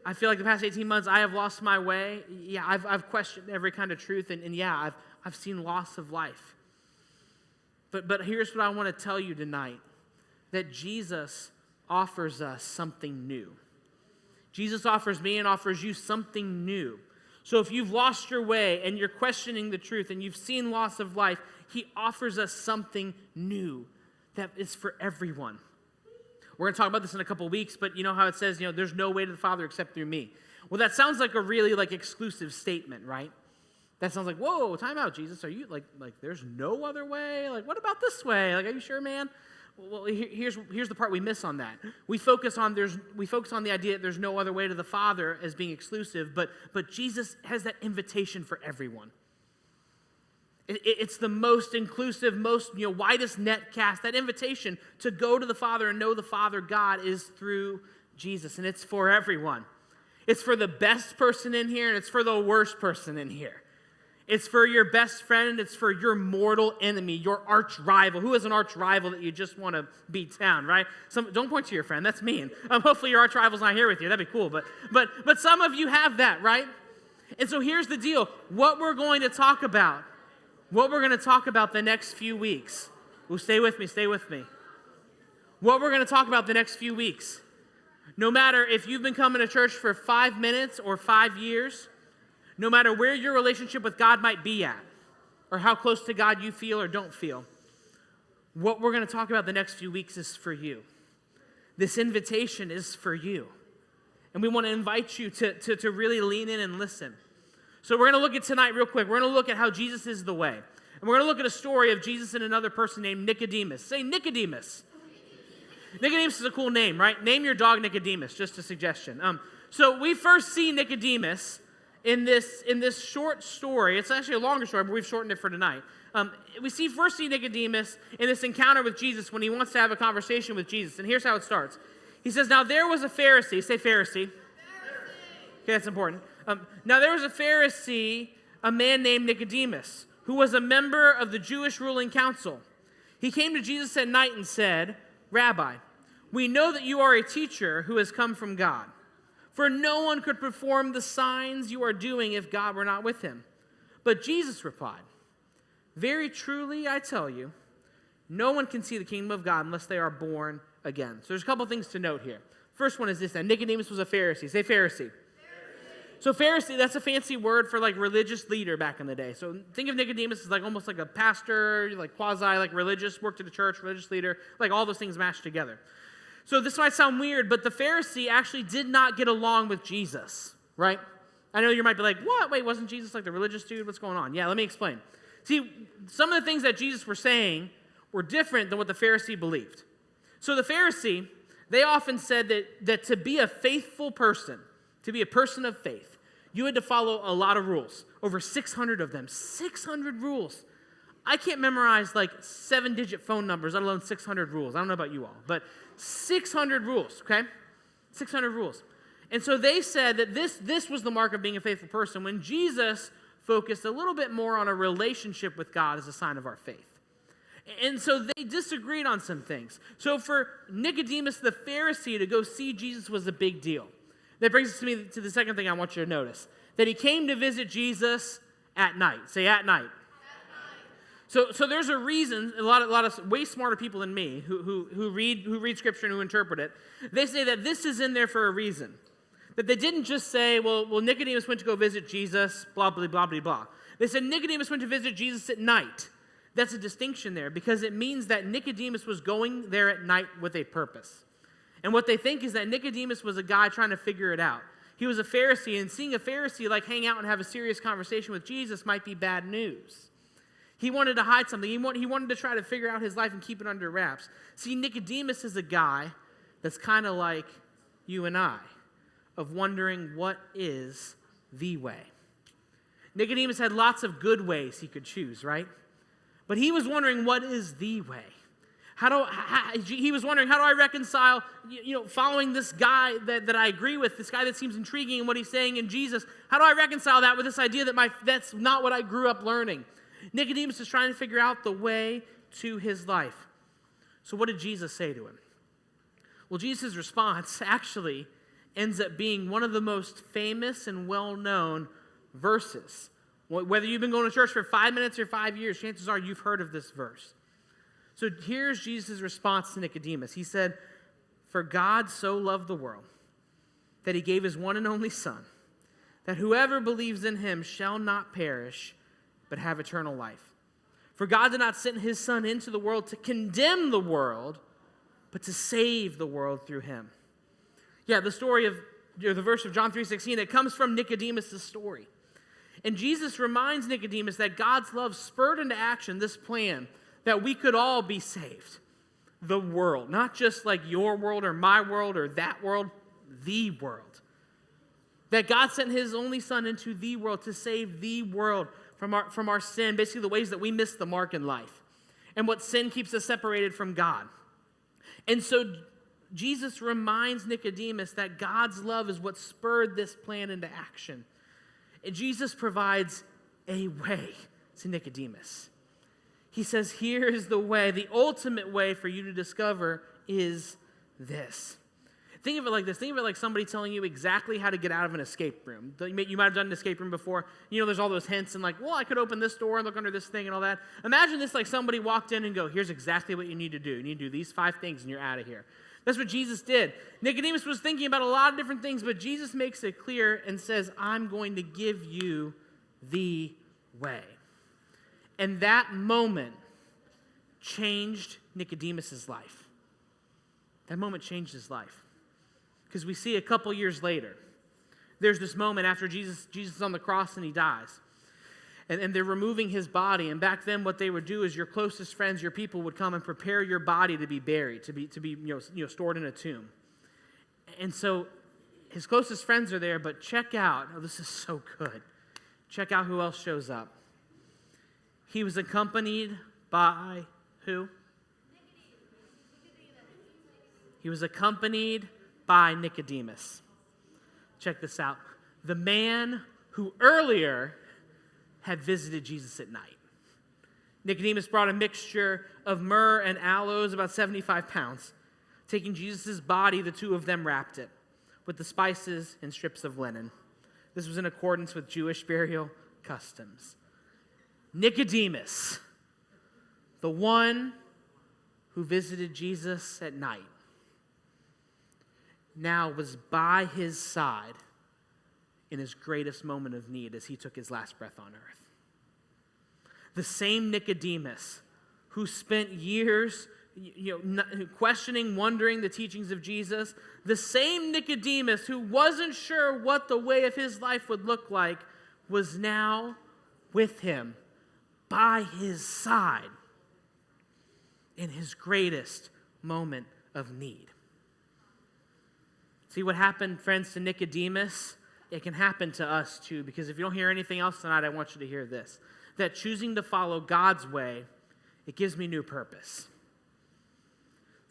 I feel like the past 18 months I have lost my way. Yeah, I've questioned every kind of truth, and yeah, I've seen loss of life. But here's what I want to tell you tonight, that Jesus offers us something new. Jesus offers me and offers you something new. So if you've lost your way and you're questioning the truth and you've seen loss of life, he offers us something new that is for everyone. We're going to talk about this in a couple weeks, but you know how it says, there's no way to the Father except through me. Well, that sounds like a really exclusive statement, right? That sounds like, whoa, time out, Jesus. Are you like there's no other way? Like, what about this way? Like, are you sure, man? Well, here's the part we miss on that. We focus on the idea that there's no other way to the Father as being exclusive, but Jesus has that invitation for everyone. It's the most inclusive, most widest net cast. That invitation to go to the Father and know the Father God is through Jesus, and it's for everyone. It's for the best person in here, and it's for the worst person in here. It's for your best friend, and it's for your mortal enemy, your arch rival. Who is an arch rival that you just want to beat down, right? Don't point to your friend. That's mean. Hopefully your arch rival's not here with you. That'd be cool. But some of you have that, right? And so here's the deal. What we're going to talk about the next few weeks. Well, stay with me. What we're going to talk about the next few weeks. No matter if you've been coming to church for 5 minutes or 5 years, no matter where your relationship with God might be at, or how close to God you feel or don't feel, what we're going to talk about the next few weeks is for you. This invitation is for you. And we want to invite you to really lean in and listen. So we're going to look at tonight real quick. We're going to look at how Jesus is the way. And we're going to look at a story of Jesus and another person named Nicodemus. Say Nicodemus. Nicodemus is a cool name, right? Name your dog Nicodemus, just a suggestion. So we first see Nicodemus in this short story. It's actually a longer story, but we've shortened it for tonight. We first see Nicodemus in this encounter with Jesus when he wants to have a conversation with Jesus. And here's how it starts. He says, now there was a Pharisee. Say Pharisee. Okay, that's important. Now there was a Pharisee, a man named Nicodemus, who was a member of the Jewish ruling council. He came to Jesus at night and said, Rabbi, we know that you are a teacher who has come from God. For no one could perform the signs you are doing if God were not with him. But Jesus replied, very truly I tell you, no one can see the kingdom of God unless they are born again. So there's a couple things to note here. First one is this, that Nicodemus was a Pharisee. Say Pharisee. So Pharisee, that's a fancy word for religious leader back in the day. So think of Nicodemus as almost like a pastor, quasi religious, worked at a church, religious leader, all those things mashed together. So this might sound weird, but the Pharisee actually did not get along with Jesus, right? I know you might be like, what? Wait, wasn't Jesus the religious dude? What's going on? Yeah, let me explain. See, some of the things that Jesus were saying were different than what the Pharisee believed. So the Pharisee, they often said that to be a faithful person, to be a person of faith, you had to follow a lot of rules, over 600 of them, 600 rules. I can't memorize 7-digit phone numbers, let alone 600 rules. I don't know about you all, but 600 rules, okay? 600 rules. And so they said that this was the mark of being a faithful person, when Jesus focused a little bit more on a relationship with God as a sign of our faith. And so they disagreed on some things. So for Nicodemus the Pharisee to go see Jesus was a big deal. That brings us to the second thing I want you to notice. That he came to visit Jesus at night. Say at night. So there's a reason, a lot of way smarter people than me who read Scripture and who interpret it, they say that this is in there for a reason. That they didn't just say, well, Nicodemus went to go visit Jesus, blah, blah, blah, blah, blah. They said Nicodemus went to visit Jesus at night. That's a distinction there because it means that Nicodemus was going there at night with a purpose. And what they think is that Nicodemus was a guy trying to figure it out. He was a Pharisee, and seeing a Pharisee like hang out and have a serious conversation with Jesus might be bad news. He wanted to hide something. He wanted to try to figure out his life and keep it under wraps. See, Nicodemus is a guy that's kind of like you and I, of wondering what is the way. Nicodemus had lots of good ways he could choose, right? But he was wondering, what is the way? He was wondering, how do I reconcile, following this guy that I agree with, this guy that seems intriguing in what he's saying in Jesus? How do I reconcile that with this idea that that's not what I grew up learning? Nicodemus is trying to figure out the way to his life. So what did Jesus say to him? Well, Jesus' response actually ends up being one of the most famous and well-known verses. Whether you've been going to church for 5 minutes or 5 years, chances are you've heard of this verse. So here's Jesus' response to Nicodemus. He said, "For God so loved the world that he gave his one and only Son, that whoever believes in him shall not perish, but have eternal life. For God did not send his Son into the world to condemn the world, but to save the world through him." Yeah, the story of the verse of John 3:16, it comes from Nicodemus' story. And Jesus reminds Nicodemus that God's love spurred into action this plan that we could all be saved. The world, not just like your world or my world or that world, the world. That God sent his only Son into the world to save the world from our sin, basically the ways that we miss the mark in life, and what sin keeps us separated from God. And so Jesus reminds Nicodemus that God's love is what spurred this plan into action. And Jesus provides a way to Nicodemus. He says, here is the way, the ultimate way for you to discover is this. Think of it like this. Think of it like somebody telling you exactly how to get out of an escape room. You might have done an escape room before. There's all those hints and like, well, I could open this door and look under this thing and all that. Imagine this like somebody walked in and go, here's exactly what you need to do. You need to do these 5 things and you're out of here. That's what Jesus did. Nicodemus was thinking about a lot of different things, but Jesus makes it clear and says, I'm going to give you the way. And that moment changed Nicodemus' life. That moment changed his life. Because we see a couple years later, there's this moment after Jesus is on the cross and he dies. And they're removing his body. And back then what they would do is your closest friends, your people would come and prepare your body to be buried, to be stored in a tomb. And so his closest friends are there, but check out, this is so good. Check out who else shows up. He was accompanied by who? He was accompanied by Nicodemus. Check this out. The man who earlier had visited Jesus at night. Nicodemus brought a mixture of myrrh and aloes, about 75 pounds. Taking Jesus' body, the two of them wrapped it with the spices and strips of linen. This was in accordance with Jewish burial customs. Nicodemus, the one who visited Jesus at night, now was by his side in his greatest moment of need as he took his last breath on earth. The same Nicodemus who spent years questioning, wondering the teachings of Jesus, the same Nicodemus who wasn't sure what the way of his life would look like, was now with him, by his side, in his greatest moment of need. See what happened, friends, to Nicodemus? It can happen to us too, because if you don't hear anything else tonight, I want you to hear this. That choosing to follow God's way, it gives me new purpose.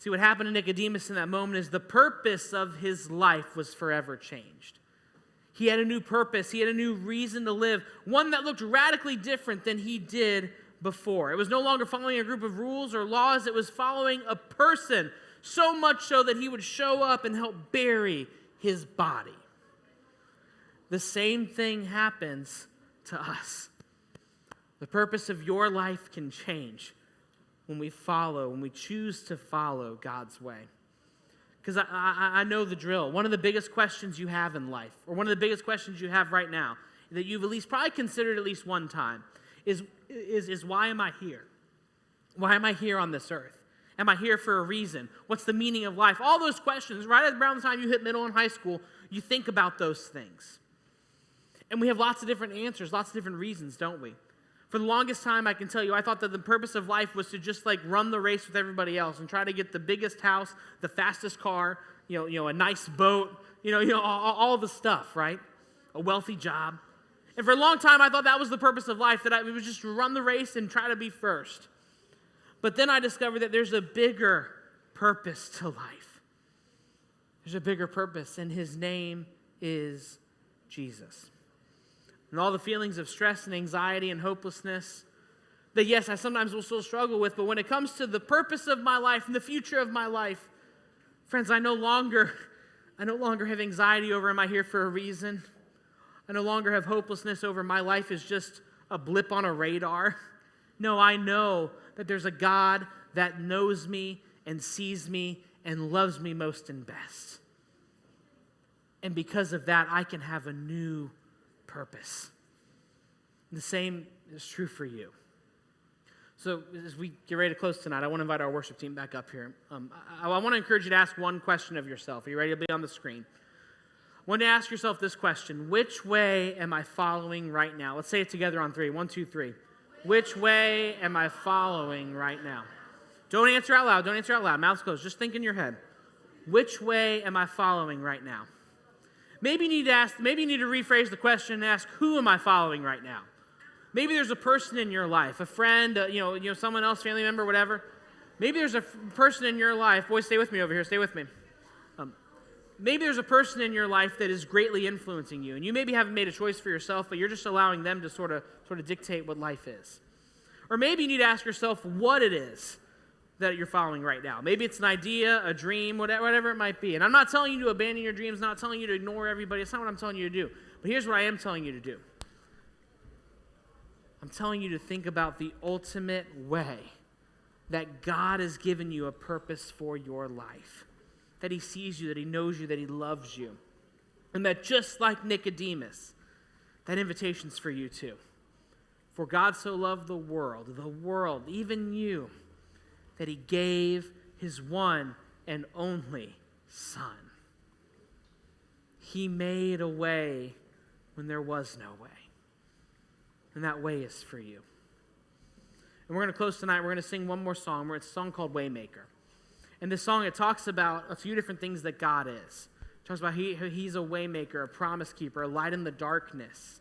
See, what happened to Nicodemus in that moment is the purpose of his life was forever changed. He had a new purpose. He had a new reason to live, one that looked radically different than he did before. It was no longer following a group of rules or laws. It was following a person, so much so that he would show up and help bury his body. The same thing happens to us. The purpose of your life can change when we choose to follow God's way. Because I know the drill. One of the biggest questions you have in life, or one of the biggest questions you have right now, that you've at least probably considered at least one time, is why am I here? Why am I here on this earth? Am I here for a reason? What's the meaning of life? All those questions, right around the time you hit middle and high school, you think about those things. And we have lots of different answers, lots of different reasons, don't we? For the longest time, I can tell you, I thought that the purpose of life was to just like run the race with everybody else and try to get the biggest house, the fastest car, a nice boat, all the stuff, right? A wealthy job. And for a long time, I thought that was the purpose of life, that it was just to run the race and try to be first. But then I discovered that there's a bigger purpose to life. There's a bigger purpose, and his name is Jesus. And all the feelings of stress and anxiety and hopelessness that, yes, I sometimes will still struggle with, but when it comes to the purpose of my life and the future of my life, friends, I no longer have anxiety over am I here for a reason. I no longer have hopelessness over my life is just a blip on a radar. No, I know that there's a God that knows me and sees me and loves me most and best. And because of that, I can have a new purpose. The same is true for you. So as we get ready to close tonight, I want to invite our worship team back up here. I want to encourage you to ask one question of yourself. Are you ready to be on the screen? I want you to ask yourself this question. Which way am I following right now? Let's say it together on 3. 1, 2, 3. Which way am I following right now? Don't answer out loud. Don't answer out loud. Mouth's closed. Just think in your head. Which way am I following right now? Maybe you need to rephrase the question and ask, who am I following right now? Maybe there's a person in your life, a friend, someone else, family member, whatever. Maybe there's a person in your life. Boys, stay with me over here. Stay with me. Maybe there's a person in your life that is greatly influencing you, and you maybe haven't made a choice for yourself, but you're just allowing them to sort of dictate what life is. Or maybe you need to ask yourself what it is that you're following right now. Maybe it's an idea, a dream, whatever it might be. And I'm not telling you to abandon your dreams, not telling you to ignore everybody. That's not what I'm telling you to do. But here's what I am telling you to do. I'm telling you to think about the ultimate way that God has given you a purpose for your life. That he sees you, that he knows you, that he loves you. And that just like Nicodemus, that invitation's for you too. For God so loved the world, even you, that he gave his one and only Son. He made a way when there was no way. And that way is for you. And we're going to close tonight. We're going to sing one more song. It's a song called Waymaker. And this song, it talks about a few different things that God is. It talks about he's a waymaker, a promise keeper, a light in the darkness.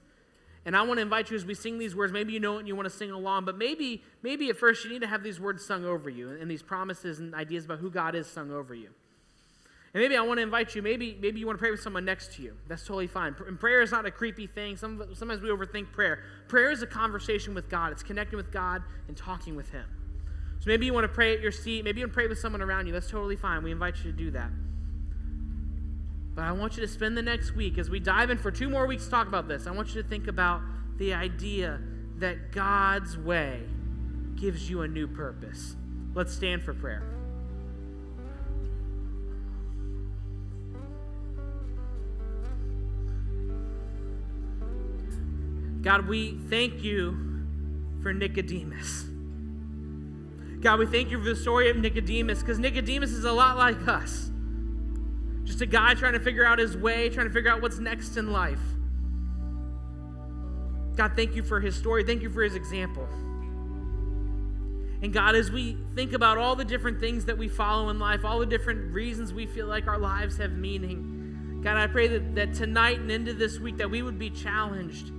And I want to invite you as we sing these words, maybe you know it and you want to sing along, but maybe at first you need to have these words sung over you and these promises and ideas about who God is sung over you. And maybe I want to invite you, maybe you want to pray with someone next to you. That's totally fine. And prayer is not a creepy thing. Sometimes we overthink prayer. Prayer is a conversation with God. It's connecting with God and talking with him. So maybe you want to pray at your seat. Maybe you want to pray with someone around you. That's totally fine. We invite you to do that. But I want you to spend the next week, as we dive in for 2 more weeks to talk about this, I want you to think about the idea that God's way gives you a new purpose. Let's stand for prayer. God, we thank you for Nicodemus. God, we thank you for the story of Nicodemus, because Nicodemus is a lot like us. Just a guy trying to figure out his way, trying to figure out what's next in life. God, thank you for his story. Thank you for his example. And God, as we think about all the different things that we follow in life, all the different reasons we feel like our lives have meaning, God, I pray that tonight and into this week that we would be challenged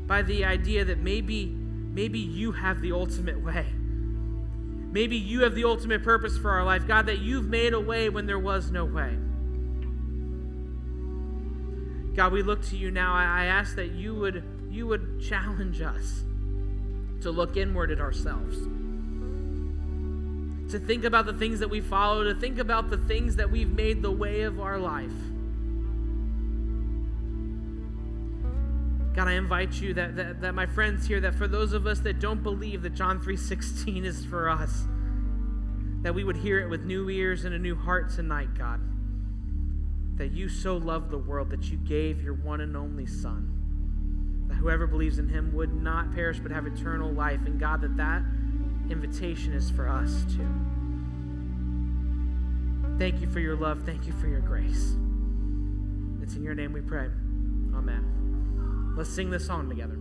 by the idea that maybe you have the ultimate way. Maybe you have the ultimate purpose for our life, God, that you've made a way when there was no way. God, we look to you now. I ask that you would challenge us to look inward at ourselves, to think about the things that we follow, to think about the things that we've made the way of our life. God, I invite you that my friends here, that for those of us that don't believe that John 3:16 is for us, that we would hear it with new ears and a new heart tonight, God. That you so loved the world that you gave your one and only Son, that whoever believes in him would not perish but have eternal life. And God, that invitation is for us too. Thank you for your love. Thank you for your grace. It's in your name we pray. Amen. Let's sing this song together.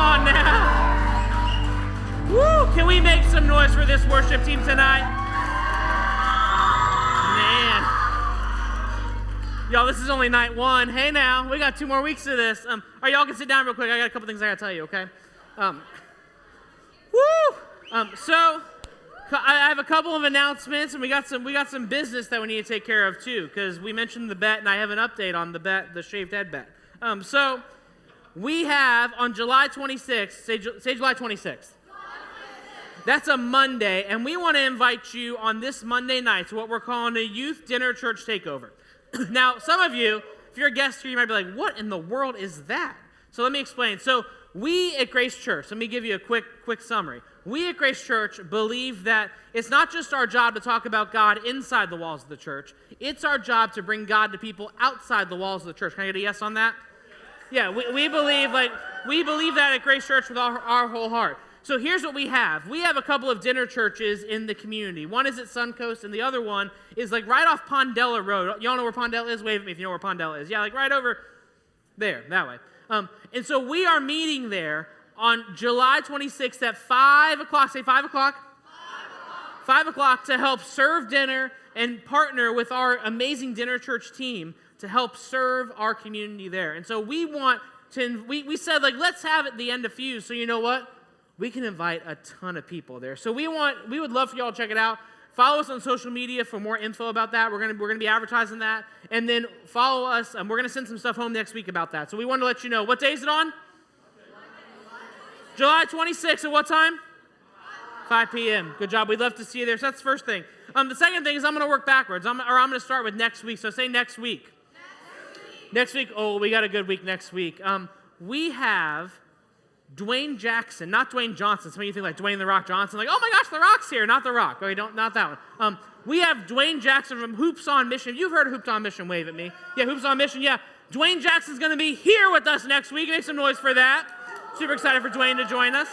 on now. Woo! Can we make some noise for this worship team tonight? Man. Y'all, this is only night one. Hey now, we got 2 more weeks of this. All right, y'all can sit down real quick. I got a couple things I gotta tell you, okay? So I have a couple of announcements, and we got some business that we need to take care of too, because we mentioned the bet, and I have an update on the bet, the shaved head bet. So we have on July 26th, say July 26th. That's a Monday, and we want to invite you on this Monday night to what we're calling a youth dinner church takeover. Now, some of you, if you're a guest here, you might be like, what in the world is that? So let me explain. So we at Grace Church, let me give you a quick summary. We at Grace Church believe that it's not just our job to talk about God inside the walls of the church. It's our job to bring God to people outside the walls of the church. Can I get a yes on that? Yeah, we believe that at Grace Church with our whole heart. So here's what we have. We have a couple of dinner churches in the community. One is at Suncoast, and the other one is like right off Pondella Road. Y'all know where Pondella is? Wave at me if you know where Pondella is. Yeah, like right over there, that way. And so we are meeting there on July 26th at 5 o'clock. Say 5 o'clock. 5 o'clock to help serve dinner and partner with our amazing dinner church team to help serve our community there. And so we want to, we said, like, let's have it the end of Fuse. So you know what? We can invite a ton of people there. So we would love for y'all to check it out. Follow us on social media for more info about that. We're gonna be advertising that. And then follow us. We're gonna send some stuff home next week about that. So we want to let you know. What day is it on? July 26th. At what time? 5 p.m. Good job. We'd love to see you there. So that's the first thing. The second thing is I'm going to work backwards. I'm going to start with next week. So say next week. Next week. Oh, we got a good week next week. We have Dwayne Jackson, not Dwayne Johnson. Some of you think like Dwayne The Rock Johnson. Like, oh my gosh, The Rock's here. Not The Rock. Okay, not that one. We have Dwayne Jackson from Hoops on Mission. You've heard of Hoops on Mission. Wave at me. Yeah, Hoops on Mission. Yeah. Dwayne Jackson's going to be here with us next week. Make some noise for that. Super excited for Dwayne to join us.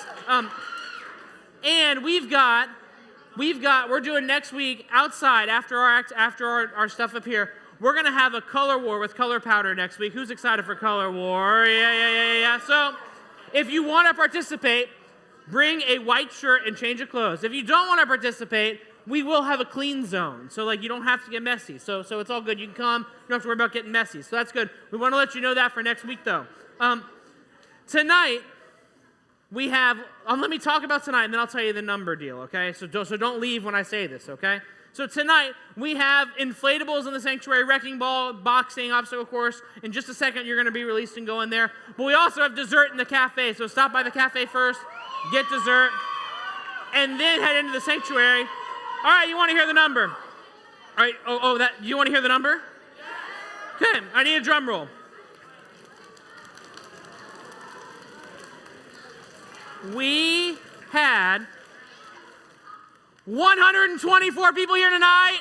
And we're doing next week outside after our stuff up here. We're gonna have a color war with Color Powder next week. Who's excited for Color War? Yeah. So, if you want to participate, bring a white shirt and change of clothes. If you don't want to participate, we will have a clean zone. So like you don't have to get messy. So it's all good. You can come. You don't have to worry about getting messy. So that's good. We want to let you know that for next week though. Tonight, we have, let me talk about tonight and then I'll tell you the number deal, okay? So don't leave when I say this, okay? So tonight, we have inflatables in the sanctuary, wrecking ball, boxing, obstacle course. In just a second, you're going to be released and go in there. But we also have dessert in the cafe. So stop by the cafe first, get dessert, and then head into the sanctuary. All right, you want to hear the number? All right, you want to hear the number? Good, I need a drum roll. We had 124 people here tonight.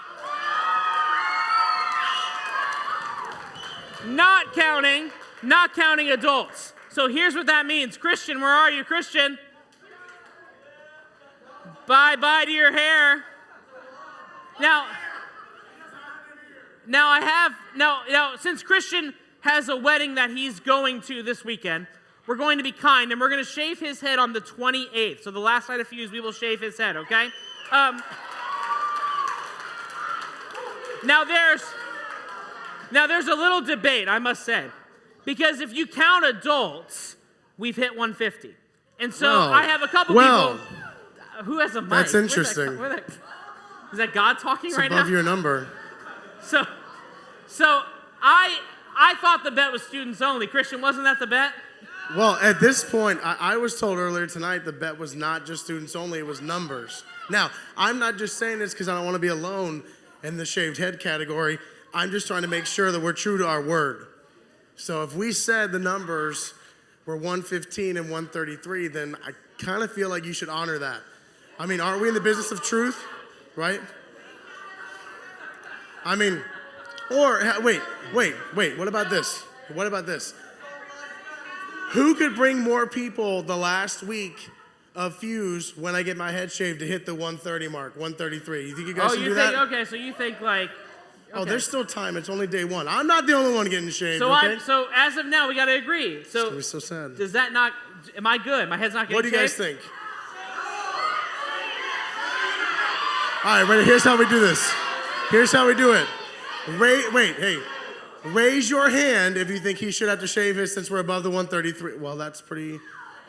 Not counting adults. So here's what that means. Christian, where are you, Christian? Bye to your hair. Now, since Christian has a wedding that he's going to this weekend, we're going to be kind, and we're going to shave his head on the 28th. So the last night of Fuse, we will shave his head, okay? Now there's a little debate, I must say. Because if you count adults, we've hit 150. And so I have a couple people. Who has a mic? That's interesting. Is that God talking it's right now? above your number. So I thought the bet was students only. Christian, wasn't that the bet? Well, at this point, I was told earlier tonight the bet was not just students only, it was numbers. Now, I'm not just saying this because I don't want to be alone in the shaved head category. I'm just trying to make sure that we're true to our word. So if we said the numbers were 115 and 133, then I kind of feel like you should honor that. I mean, aren't we in the business of truth, right? I mean, or wait, what about this? What about this? Who could bring more people the last week of Fuse when I get my head shaved to hit the 130 mark, 133? You think you guys can do that? Okay, so you think like Oh, Okay. there's still time. It's only day one. I'm not the only one getting shaved, So okay? so as of now, we got to agree. It's gonna So be so sad. does that not? Am I good? My head's not getting What do you guys shaved? think? All right, ready? Here's how we do this. Here's how we do it. Raise your hand if you think he should have to shave his since we're above the 133. Well, that's pretty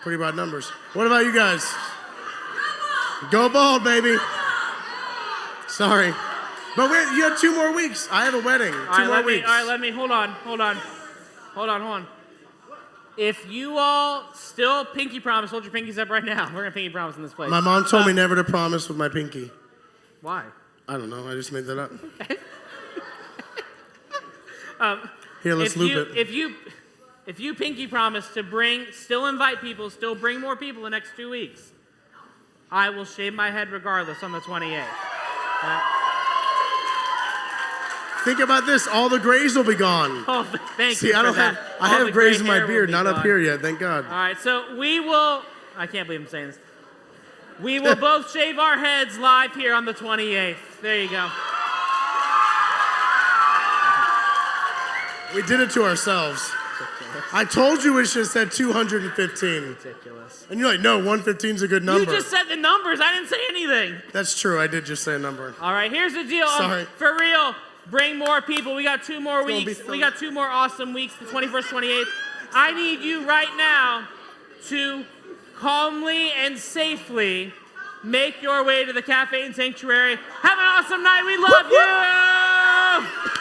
broad numbers. What about you guys? Go bald, baby. Sorry. But you have 2 more weeks. I have a wedding. All 2 right, more let weeks. me, hold on. If you all still pinky promise, hold your pinkies up right now. We're gonna pinky promise in this place. My mom told me never to promise with my pinky. Why? I don't know. I just made that up. Um, Here, let's loop it. If you pinky promise to still invite people, still bring more people the next 2 weeks, I will shave my head regardless on the 28th. Think about this. All the grays will be gone. Oh, thank See, you I for don't that. have. I All have the grays gray in my hair will beard, be not up gone. here yet. Thank God. All right, so we will. I can't believe I'm saying this. We will both shave our heads live here on the 28th. There you go. We did it to ourselves. I told you we should have said 215. Ridiculous. And you're like, no, 115 is a good number. You just said the numbers. I didn't say anything. That's true. I did just say a number. All right, here's the deal. Sorry. For real, bring more people. We got 2 more gonna be weeks. fun. We got 2 more awesome weeks, the 21st, 28th. I need you right now to calmly and safely make your way to the Cafe and Sanctuary. Have an awesome night. We love you.